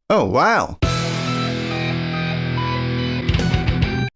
Oh, wow!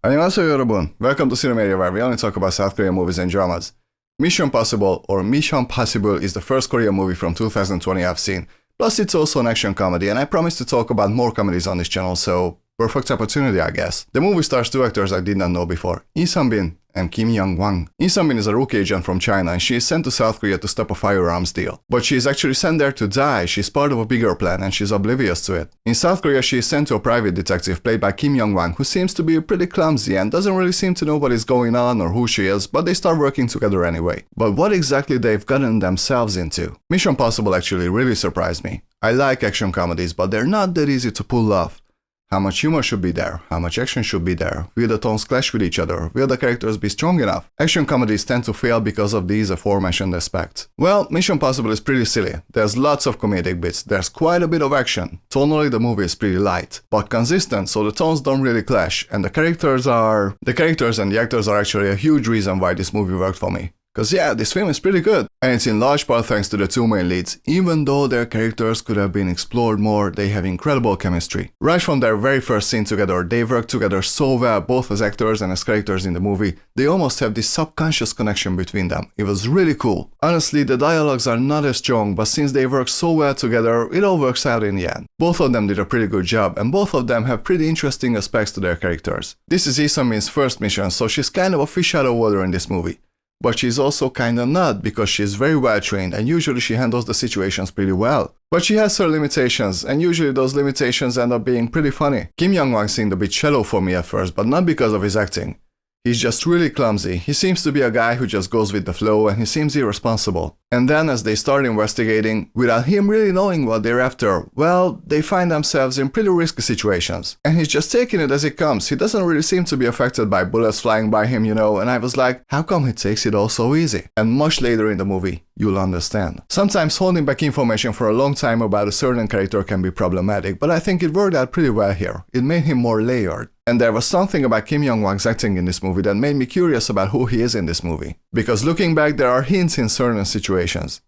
안녕하세요 여러분. Welcome to Cinemarea, where we only talk about South Korean movies and dramas. Mission Possible, or Mission Possible, is the first Korean movie from 2020 I've seen. Plus it's also an action comedy, and I promise to talk about more comedies on this channel, so perfect opportunity, I guess. The movie stars two actors I did not know before, Lee Sun-bin and Kim Young-kwang. Lee Sun-bin is a rookie agent from China, and she is sent to South Korea to stop a firearms deal. But she is actually sent there to die. She's part of a bigger plan, and she's oblivious to it. In South Korea, she is sent to a private detective played by Kim Young-kwang, who seems to be pretty clumsy and doesn't really seem to know what is going on or who she is, but they start working together anyway. But what exactly they've gotten themselves into? Mission Possible actually really surprised me. I like action comedies, but they're not that easy to pull off. How much humor should be there? How much action should be there? Will the tones clash with each other? Will the characters be strong enough? Action comedies tend to fail because of these aforementioned aspects. Well, Mission Possible is pretty silly. There's lots of comedic bits, there's quite a bit of action. Tonally the movie is pretty light, but consistent, so the tones don't really clash, and the characters and the actors are actually a huge reason why this movie worked for me. Cause yeah, this film is pretty good, and it's in large part thanks to the two main leads. Even though their characters could have been explored more, they have incredible chemistry. Right from their very first scene together, they work together so well, both as actors and as characters in the movie. They almost have this subconscious connection between them. It was really cool. Honestly, the dialogues are not as strong, but since they work so well together, it all works out in the end. Both of them did a pretty good job, and both of them have pretty interesting aspects to their characters. This is Lee Sun-bin's first mission, so she's kind of a fish out of water in this movie. But she's also kinda not, because she's very well trained and usually she handles the situations pretty well. But she has her limitations, and usually those limitations end up being pretty funny. Kim Young-kwang seemed a bit shallow for me at first, but not because of his acting. He's just really clumsy. He seems to be a guy who just goes with the flow, and he seems irresponsible. And then as they start investigating, without him really knowing what they're after, well, they find themselves in pretty risky situations. And he's just taking it as it comes. He doesn't really seem to be affected by bullets flying by him, and I was like, how come he takes it all so easy? And much later in the movie, you'll understand. Sometimes holding back information for a long time about a certain character can be problematic, but I think it worked out pretty well here. It made him more layered. And there was something about Kim Young-kwang's acting in this movie that made me curious about who he is in this movie. Because looking back, there are hints in certain situations.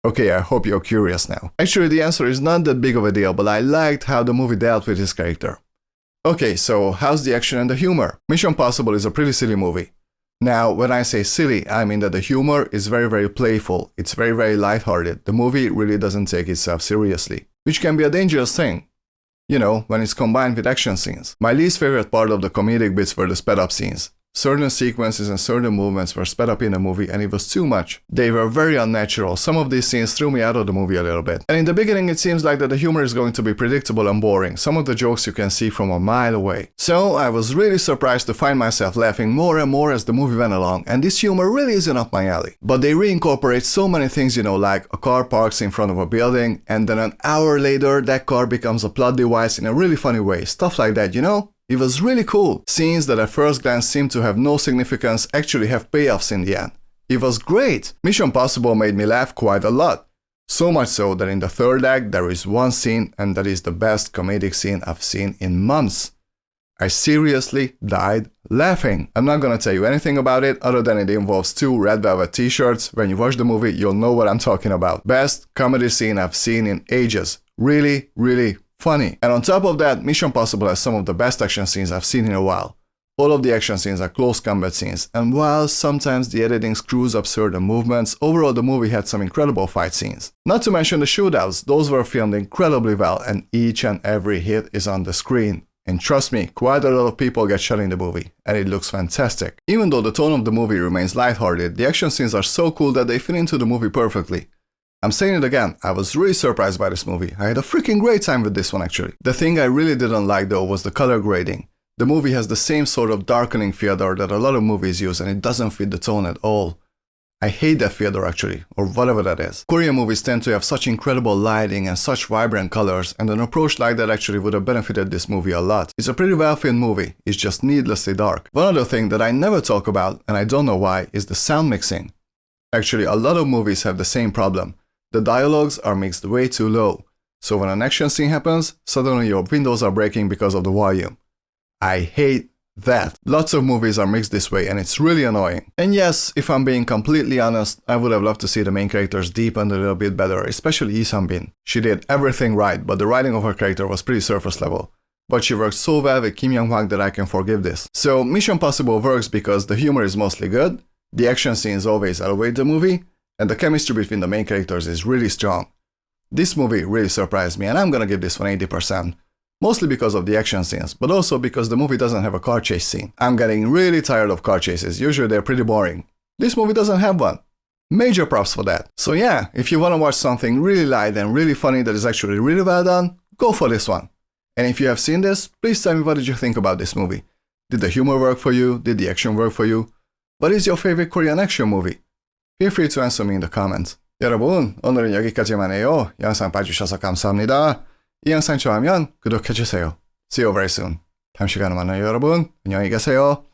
Okay, I hope you're curious now. Actually, the answer is not that big of a deal, but I liked how the movie dealt with his character. Okay, so how's the action and the humor? Mission Possible is a pretty silly movie. Now, when I say silly, I mean that the humor is very playful. It's very lighthearted. The movie really doesn't take itself seriously, which can be a dangerous thing. When it's combined with action scenes. My least favorite part of the comedic bits were the sped up scenes. Certain sequences and certain movements were sped up in the movie, and it was too much. They were very unnatural. Some of these scenes threw me out of the movie a little bit. And in the beginning it seems like that the humor is going to be predictable and boring. Some of the jokes you can see from a mile away. So I was really surprised to find myself laughing more and more as the movie went along, and this humor really isn't up my alley. But they reincorporate so many things, like a car parks in front of a building, and then an hour later that car becomes a plot device in a really funny way. Stuff like that, It was really cool. Scenes that at first glance seemed to have no significance actually have payoffs in the end. It was great. Mission Possible made me laugh quite a lot. So much so that in the third act there is one scene, and that is the best comedic scene I've seen in months. I seriously died laughing. I'm not gonna tell you anything about it other than it involves two red velvet t-shirts. When you watch the movie, you'll know what I'm talking about. Best comedy scene I've seen in ages. Really funny. And on top of that, Mission Possible has some of the best action scenes I've seen in a while. All of the action scenes are close combat scenes, and while sometimes the editing screws up certain movements, overall the movie had some incredible fight scenes. Not to mention the shootouts, those were filmed incredibly well, and each and every hit is on the screen. And trust me, quite a lot of people get shot in the movie, and it looks fantastic. Even though the tone of the movie remains lighthearted, the action scenes are so cool that they fit into the movie perfectly. I'm saying it again, I was really surprised by this movie. I had a freaking great time with this one actually. The thing I really didn't like though was the color grading. The movie has the same sort of darkening feather that a lot of movies use, and it doesn't fit the tone at all. I hate that feather actually, or whatever that is. Korean movies tend to have such incredible lighting and such vibrant colors, and an approach like that actually would have benefited this movie a lot. It's a pretty well filmed movie, it's just needlessly dark. One other thing that I never talk about, and I don't know why, is the sound mixing. Actually, a lot of movies have the same problem. The dialogues are mixed way too low, so when an action scene happens, suddenly your windows are breaking because of the volume. I hate that. Lots of movies are mixed this way and it's really annoying. And yes, if I'm being completely honest, I would have loved to see the main characters deepened a little bit better, especially Lee Sun-bin. She did everything right, but the writing of her character was pretty surface level. But she worked so well with Kim Young-kwang that I can forgive this. So Mission Impossible works because the humor is mostly good, the action scenes always elevate the movie, and the chemistry between the main characters is really strong. This movie really surprised me and I'm gonna give this one 80%. Mostly because of the action scenes, but also because the movie doesn't have a car chase scene. I'm getting really tired of car chases, usually they're pretty boring. This movie doesn't have one. Major props for that. So yeah, if you wanna watch something really light and really funny that is actually really well done, go for this one. And if you have seen this, please tell me what did you think about this movie. Did the humor work for you? Did the action work for you? What is your favorite Korean action movie? Feel free to answer me in the comments. 여러분, 오늘은 여기까지만 해요. 영상 봐주셔서 감사합니다. 이 영상 좋아하면 구독해주세요. See you very soon. 다음 시간에 만나요, 여러분. 안녕히 계세요.